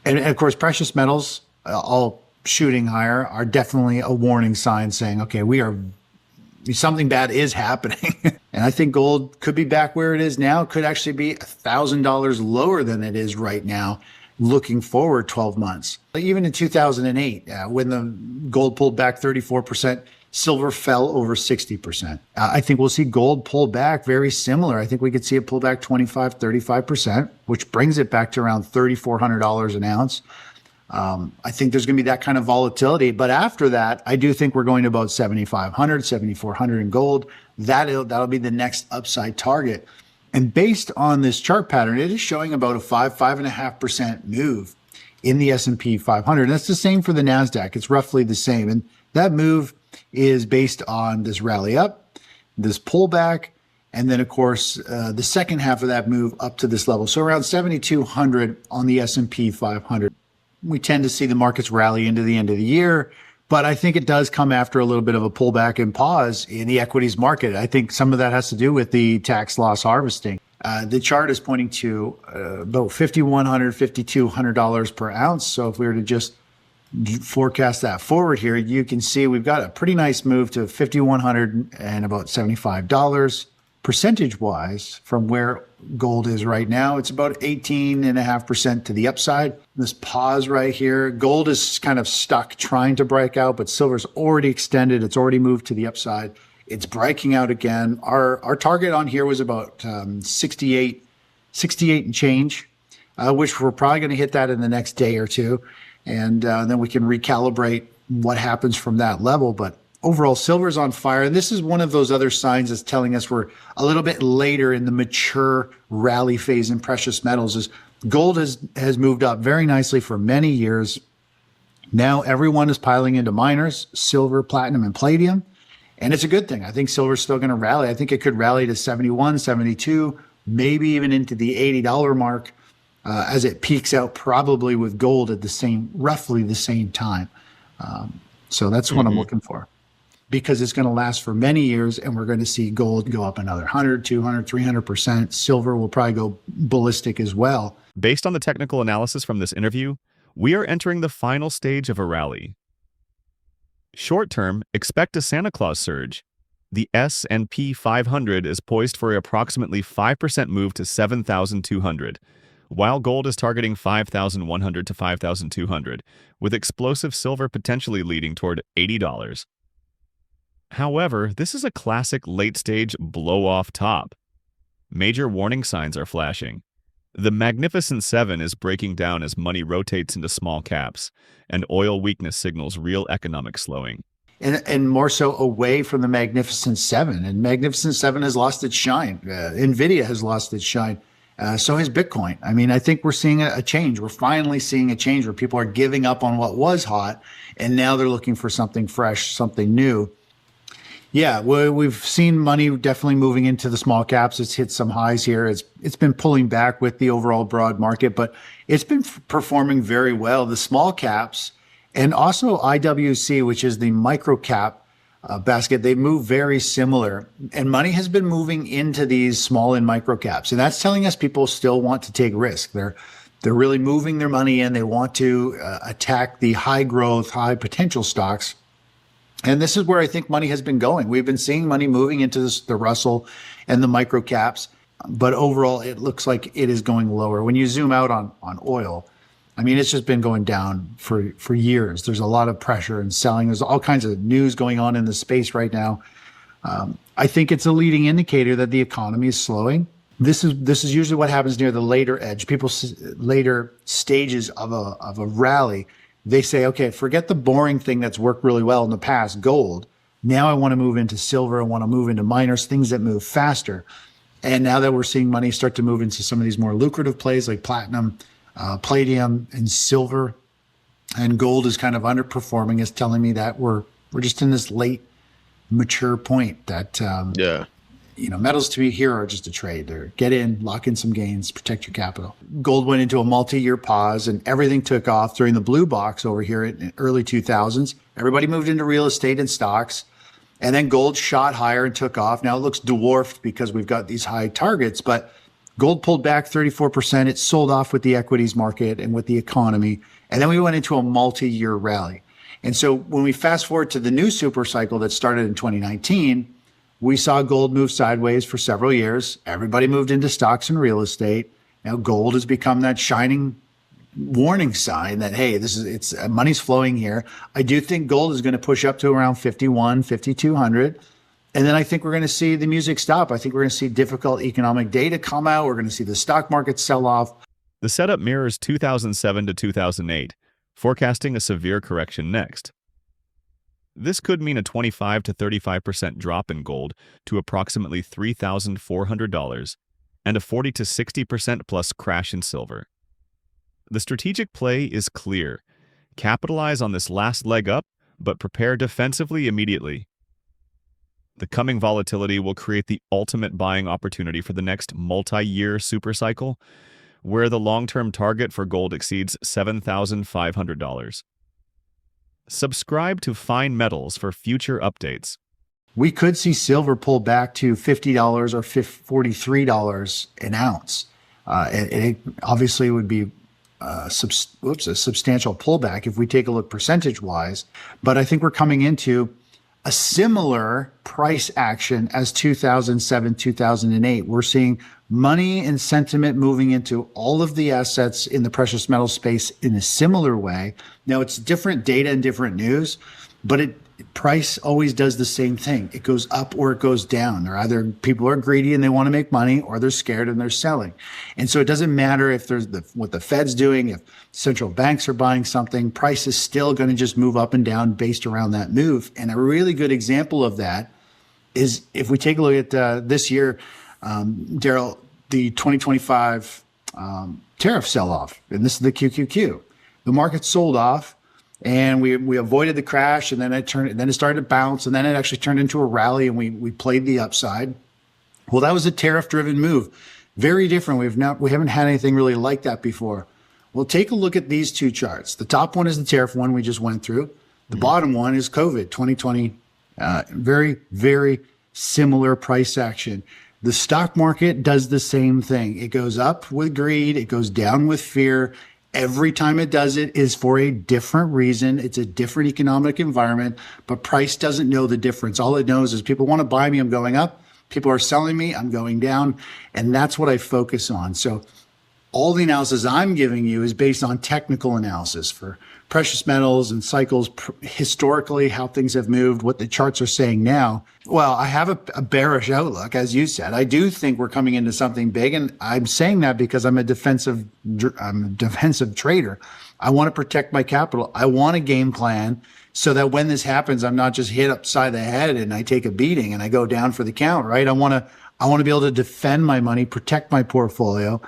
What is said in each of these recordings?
And of course, precious metals, all shooting higher, are definitely a warning sign saying, okay, something bad is happening. And I think gold could be back where it is now. It could actually be $1,000 lower than it is right now, looking forward 12 months. Even in 2008, when the gold pulled back 34%, silver fell over 60%. I think we'll see gold pull back very similar. I think we could see it pull back 25, 35%, which brings it back to around $3,400 an ounce. I think there's going to be that kind of volatility. But after that, I do think we're going to about 7,500, 7,400 in gold. That'll be the next upside target. And based on this chart pattern, it is showing about a 5.5% move in the S&P 500. And that's the same for the NASDAQ. It's roughly the same. And that move is based on this rally up, this pullback, and then, of course, the second half of that move up to this level. So around 7,200 on the S&P 500. We tend to see the markets rally into the end of the year, but I think it does come after a little bit of a pullback and pause in the equities market. I think some of that has to do with the tax loss harvesting. The chart is pointing to about $5,100, $5,200 per ounce. So if we were to just forecast that forward here, you can see we've got a pretty nice move to $5,100 and about $75. Percentage-wise, from where gold is right now, it's about 18.5% to the upside. This pause right here, gold is kind of stuck trying to break out, but silver's already extended. It's already moved to the upside. It's breaking out again. Our target on here was about 68 and change, which we're probably going to hit that in the next day or two. And then we can recalibrate what happens from that level. But overall, silver's on fire. And this is one of those other signs that's telling us we're a little bit later in the mature rally phase in precious metals. Is gold has moved up very nicely for many years. Now everyone is piling into miners, silver, platinum, and palladium. And it's a good thing. I think silver's still going to rally. I think it could rally to 71, 72, maybe even into the $80 mark as it peaks out, probably with gold at roughly the same time. So that's what I'm looking for, because it's going to last for many years, and we're going to see gold go up another 100, 200, 300%. Silver will probably go ballistic as well. Based on the technical analysis from this interview, we are entering the final stage of a rally. Short term, expect a Santa Claus surge. The S&P 500 is poised for approximately 5% move to 7,200, while gold is targeting 5,100 to 5,200, with explosive silver potentially leading toward $80. However, this is a classic late-stage blow-off top. Major warning signs are flashing. The Magnificent Seven is breaking down as money rotates into small caps, and oil weakness signals real economic slowing. And more so away from the Magnificent Seven. And Magnificent Seven has lost its shine. NVIDIA has lost its shine. So has Bitcoin. I mean, I think we're seeing a change. We're finally seeing a change where people are giving up on what was hot, and now they're looking for something fresh, something new. Yeah, we've seen money definitely moving into the small caps. It's hit some highs here. It's been pulling back with the overall broad market, but it's been performing very well. The small caps and also IWC, which is the micro cap basket, they move very similar. And money has been moving into these small and micro caps. And that's telling us people still want to take risk. They're really moving their money in. They want to attack the high growth, high potential stocks. And this is where I think money has been going. We've been seeing money moving into the Russell and the micro caps, but overall it looks like it is going lower. When you zoom out on oil, I mean, it's just been going down for years. There's a lot of pressure and selling. There's all kinds of news going on in the space right now. I think it's a leading indicator that the economy is slowing. This is usually what happens near the later edge. Later stages of a rally. They say, okay, forget the boring thing that's worked really well in the past, gold. Now I want to move into silver. I want to move into miners, things that move faster. And now that we're seeing money start to move into some of these more lucrative plays like platinum, palladium, and silver, and gold is kind of underperforming, is telling me that we're just in this late mature point that, metals to me here are just a trade. They're get in, lock in some gains, protect your capital. Gold went into a multi-year pause and everything took off during the blue box over here in early 2000s. Everybody moved into real estate and stocks. And then gold shot higher and took off. Now it looks dwarfed because we've got these high targets, but Gold pulled back 34%. It sold off with the equities market and with the economy. And then we went into a multi-year rally. And so when we fast forward to the new super cycle that started in 2019, we saw gold move sideways for several years. Everybody moved into stocks and real estate. Now gold has become that shining warning sign that, hey, it's money's flowing here. I do think gold is going to push up to around 51, 5,200. And then I think we're going to see the music stop. I think we're going to see difficult economic data come out. We're going to see the stock market sell off. The setup mirrors 2007 to 2008, forecasting a severe correction next. This could mean a 25 to 35% drop in gold to approximately $3,400 and a 40 to 60% plus crash in silver. The strategic play is clear. Capitalize on this last leg up, but prepare defensively immediately. The coming volatility will create the ultimate buying opportunity for the next multi-year supercycle, where the long-term target for gold exceeds $7,500. Subscribe to Fine Metals for future updates. We could see silver pull back to $50 or $43 an ounce. It obviously would be a substantial pullback if we take a look percentage-wise. But I think we're coming into a similar price action as 2007, 2008. We're seeing money and sentiment moving into all of the assets in the precious metal space in a similar way. Now, it's different data and different news, but price always does the same thing. It goes up or it goes down. They're either people are greedy and they want to make money, or they're scared and they're selling. And so it doesn't matter if there's what the Fed's doing, if central banks are buying something, price is still going to just move up and down based around that move. And a really good example of that is if we take a look at this year, Daryl, the 2025 tariff sell-off, and this is the QQQ. The market sold off, and we avoided the crash, and then it started to bounce, and then it actually turned into a rally, and we played the upside. Well, that was a tariff-driven move, very different. We haven't had anything really like that before. Well, take a look at these two charts. The top one is the tariff one we just went through. The bottom one is COVID 2020. Very, very similar price action. The stock market does the same thing. It goes up with greed. It goes down with fear. Every time it does it is for a different reason. It's a different economic environment, but price doesn't know the difference. All it knows is people want to buy me, I'm going up. People are selling me, I'm going down. And that's what I focus on. So all the analysis I'm giving you is based on technical analysis for precious metals and cycles, historically, how things have moved, what the charts are saying now. Well, I have a bearish outlook, as you said. I do think we're coming into something big, and I'm saying that because I'm a defensive trader. I want to protect my capital. I want a game plan so that when this happens, I'm not just hit upside the head and I take a beating and I go down for the count, right? I want to be able to defend my money, protect my portfolio.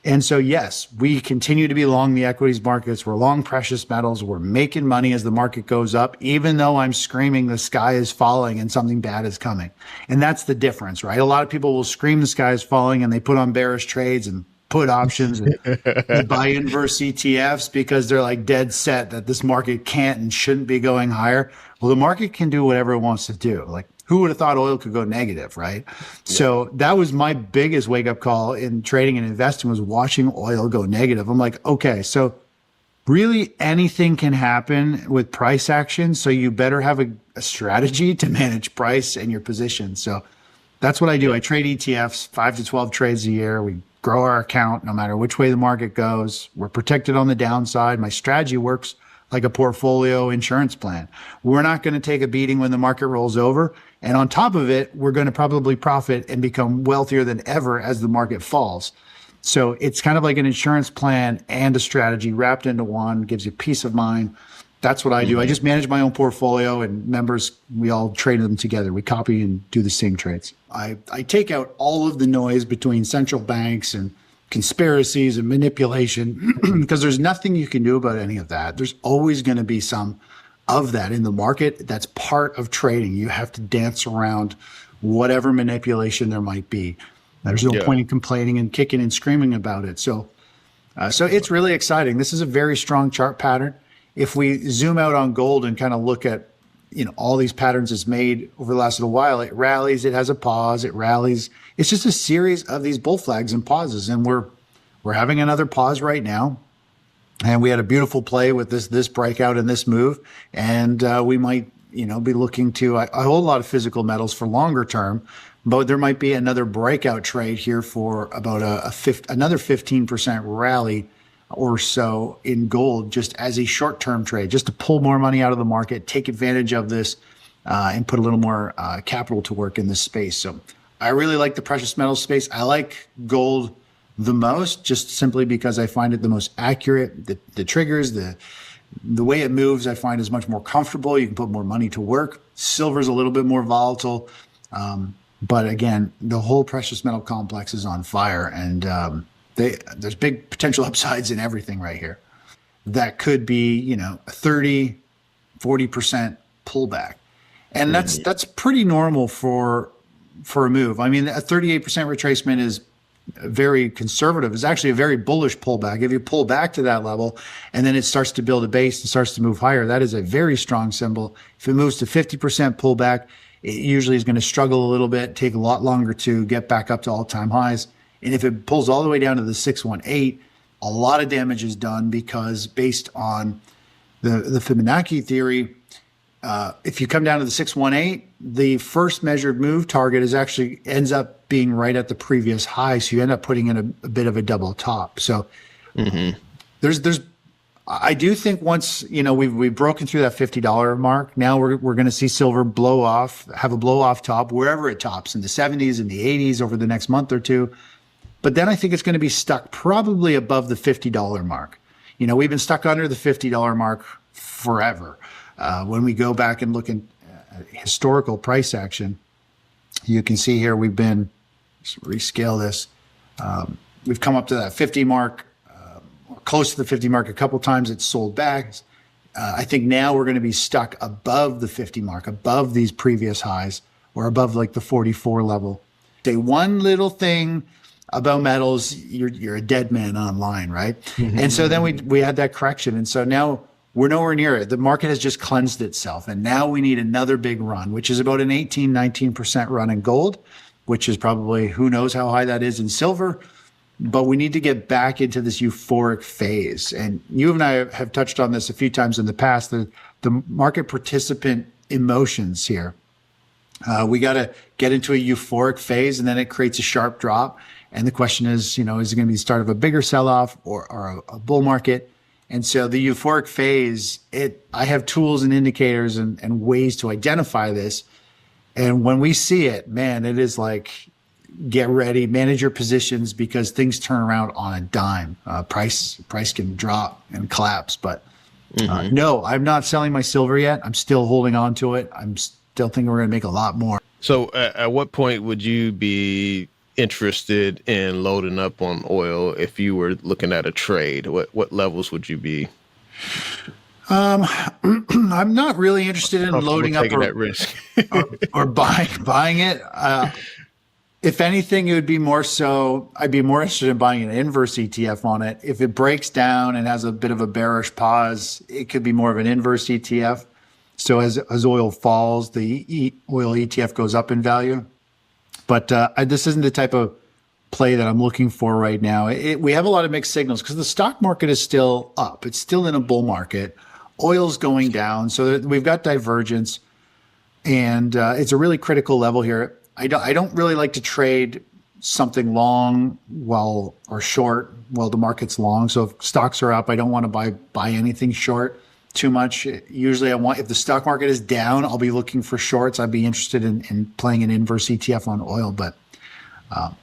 And so, yes, we continue to be long the equities markets. We're long precious metals. We're making money as the market goes up, even though I'm screaming the sky is falling and something bad is coming. And that's the difference, right? A lot of people will scream the sky is falling and they put on bearish trades and put options and they buy inverse ETFs because they're like dead set that this market can't and shouldn't be going higher. Well, the market can do whatever it wants to do. Like, who would have thought oil could go negative, right? Yeah. So that was my biggest wake-up call in trading and investing, was watching oil go negative. I'm like, okay, so really anything can happen with price action, so you better have a strategy to manage price and your position. So that's what I do. I trade ETFs, 5 to 12 trades a year. We grow our account no matter which way the market goes. We're protected on the downside. My strategy works like a portfolio insurance plan. We're not going to take a beating when the market rolls over. And on top of it, we're going to probably profit and become wealthier than ever as the market falls. So it's kind of like an insurance plan and a strategy wrapped into one, gives you peace of mind. That's what I do. I just manage my own portfolio, and members, we all trade them together. We copy and do the same trades. I take out all of the noise between central banks and conspiracies and manipulation, because there's nothing you can do about any of that. There's always going to be some of that in the market. That's part of trading. You have to dance around whatever manipulation there might be. There's no point in complaining and kicking and screaming about it. So it's really exciting. This is a very strong chart pattern. If we zoom out on gold and kind of look at all these patterns it's made over the last little while. It rallies, it has a pause, it rallies. It's just a series of these bull flags and pauses. And we're having another pause right now. And we had a beautiful play with this breakout and this move. And we might, be looking to, I hold a lot of physical metals for longer term, but there might be another breakout trade here for about another 15% rally or so in gold, just as a short-term trade, just to pull more money out of the market, take advantage of this, and put a little more capital to work in this space. So I really like the precious metals space. I like gold the most, just simply because I find it the most accurate. The triggers, the way it moves, I find is much more comfortable. You can put more money to work. Silver's a little bit more volatile. But again, the whole precious metal complex is on fire, and there's big potential upsides in everything right here. That could be, a 30, 40% pullback. And that's pretty normal for a move. I mean, a 38% retracement is very conservative. It's actually a very bullish pullback. If you pull back to that level and then it starts to build a base and starts to move higher, that is a very strong symbol. If it moves to 50% pullback, it usually is going to struggle a little bit, take a lot longer to get back up to all-time highs. And if it pulls all the way down to the 618, a lot of damage is done, because based on the Fibonacci theory, if you come down to the 618, the first measured move target ends up being right at the previous high. So you end up putting in a bit of a double top. So I do think once, we've broken through that $50 mark, now we're going to see silver have a blow off top wherever it tops, in the 70s and the 80s over the next month or two. But then I think it's going to be stuck probably above the $50 mark. We've been stuck under the $50 mark forever. When we go back and look at historical price action, you can see here we've been, just rescale this, we've come up to that 50 mark, or close to the 50 mark a couple times. It's sold back. I think now we're going to be stuck above the 50 mark, above these previous highs, or above like the 44 level. Say one little thing about metals, you're a dead man online, right? And so then we had that correction. And so now we're nowhere near it. The market has just cleansed itself. And now we need another big run, which is about an 18, 19% run in gold, which is probably, who knows how high that is in silver. But we need to get back into this euphoric phase. And you and I have touched on this a few times in the past, the market participant emotions here. We got to get into a euphoric phase, and then it creates a sharp drop. And the question is, is it going to be the start of a bigger sell-off or a bull market? And so the euphoric phase, I have tools and indicators and ways to identify this. And when we see it, man, it is like, get ready, manage your positions, because things turn around on a dime. Price can drop and collapse. But no, I'm not selling my silver yet. I'm still holding on to it. I'm still thinking we're going to make a lot more. So at what point would you be interested in loading up on oil if you were looking at a trade? What levels would you be? I'm not really interested in loading up that risk or buying it. If anything, it would be more so, I'd be more interested in buying an inverse ETF on it. If it breaks down and has a bit of a bearish pause, it could be more of an inverse ETF. So as oil falls, the oil ETF goes up in value. But this isn't the type of play that I'm looking for right now. We have a lot of mixed signals because the stock market is still up. It's still in a bull market. Oil's going down. So we've got divergence. And it's a really critical level here. I don't really like to trade something long or short while the market's long. So if stocks are up, I don't want to buy anything short too much. Usually if the stock market is down, I'll be looking for shorts. I'd be interested in playing an inverse ETF on oil. But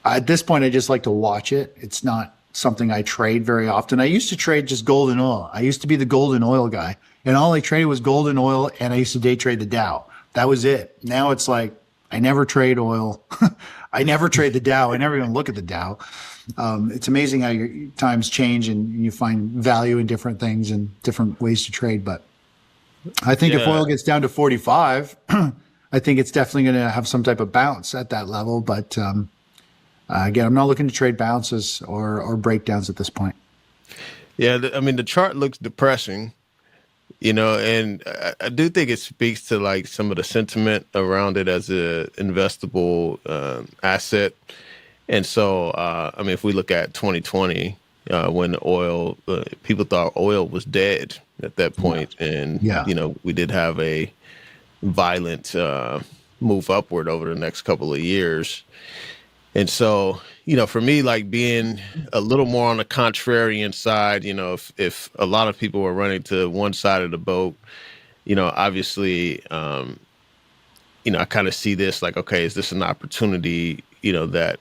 at this point, I just like to watch it. It's not something I trade very often. I used to trade just gold and oil. I used to be the gold and oil guy. And all I traded was gold and oil, and I used to day trade the Dow. That was it. Now it's like, I never trade oil. I never trade the Dow. I never even look at the Dow. It's amazing how your times change and you find value in different things and different ways to trade. But I think if oil gets down to 45, I think it's definitely going to have some type of bounce at that level. But again, I'm not looking to trade bounces or breakdowns at this point. Yeah, I mean, the chart looks depressing. And I do think it speaks to like some of the sentiment around it as a investable asset. And so, I mean, if we look at 2020, when oil, people thought oil was dead at that point, and Yeah. we did have a violent move upward over the next couple of years. And so, for me, like being a little more on the contrarian side, if a lot of people were running to one side of the boat, obviously, I kind of see this like, okay, is this an opportunity, that,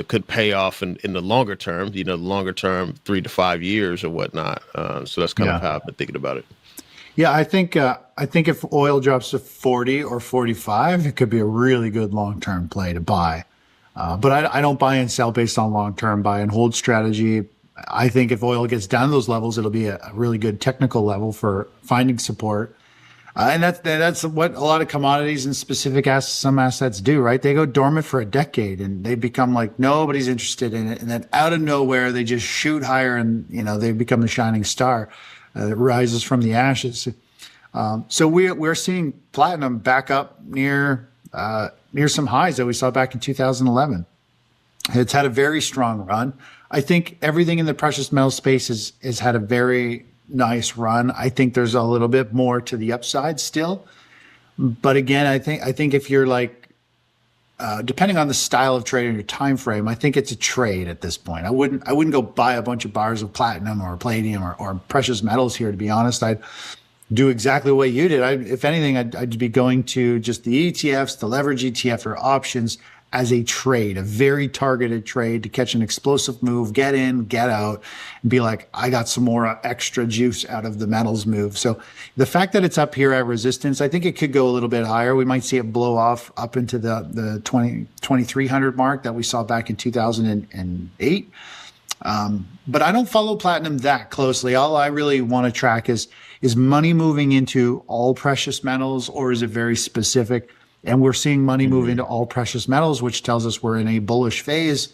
could pay off in the longer term, the longer term, 3 to 5 years or whatnot. So that's kind of how I've been thinking about it. Yeah, I think if oil drops to 40 or 45, it could be a really good long-term play to buy. But I don't buy and sell based on long-term buy and hold strategy. I think if oil gets down to those levels, it'll be a really good technical level for finding support. And that's what a lot of commodities and specific some assets do, right? They go dormant for a decade and they become like nobody's interested in it. And then out of nowhere, they just shoot higher and, they become the shining star that rises from the ashes. So we're seeing platinum back up near some highs that we saw back in 2011. It's had a very strong run. I think everything in the precious metal space has had a very nice run. I think there's a little bit more to the upside still. But again, I think if you're like, depending on the style of trade and your time frame, I think it's a trade at this point. I wouldn't go buy a bunch of bars of platinum or palladium or precious metals here, to be honest. I'd do exactly what you did. If anything, I'd be going to just the ETFs, the leverage ETF or options as a trade, a very targeted trade to catch an explosive move, get in, get out, and be like, I got some more extra juice out of the metals move. So the fact that it's up here at resistance, I think it could go a little bit higher. We might see it blow off up into the 2,300 mark that we saw back in 2008. But I don't follow platinum that closely. All I really want to track is money moving into all precious metals, or is it very specific? And we're seeing money move into all precious metals, which tells us we're in a bullish phase.